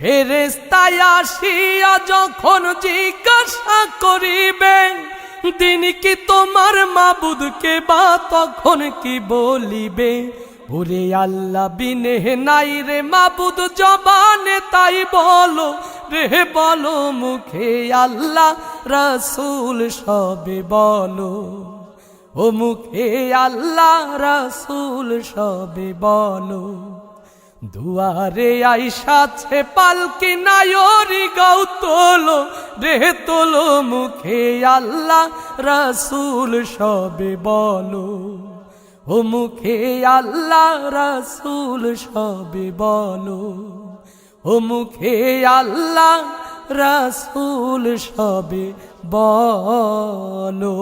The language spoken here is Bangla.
ফেরেশতায় আসিয়া যখন জিজ্ঞাসা করিবে দিন কি তোমার মাবুদকে, বা তখন কি বলিবে? ওরে আল্লাহ বিনে নাই রে মাবুদ জবানে তাই বলো রে বলো, মুখে আল্লাহ রাসূল সবে বলো। ও মুখে আল্লাহ রাসূল সবে বলো। দুয়ারে আইসাছে পালকি নায়রি গাও তোলো রে তোলো, মুখে আল্লাহ রাসূল সবে বলো। ও মুখে আল্লাহ রাসূল সবে বলো। ও মুখে আল্লাহ রাসূল সবে বলো।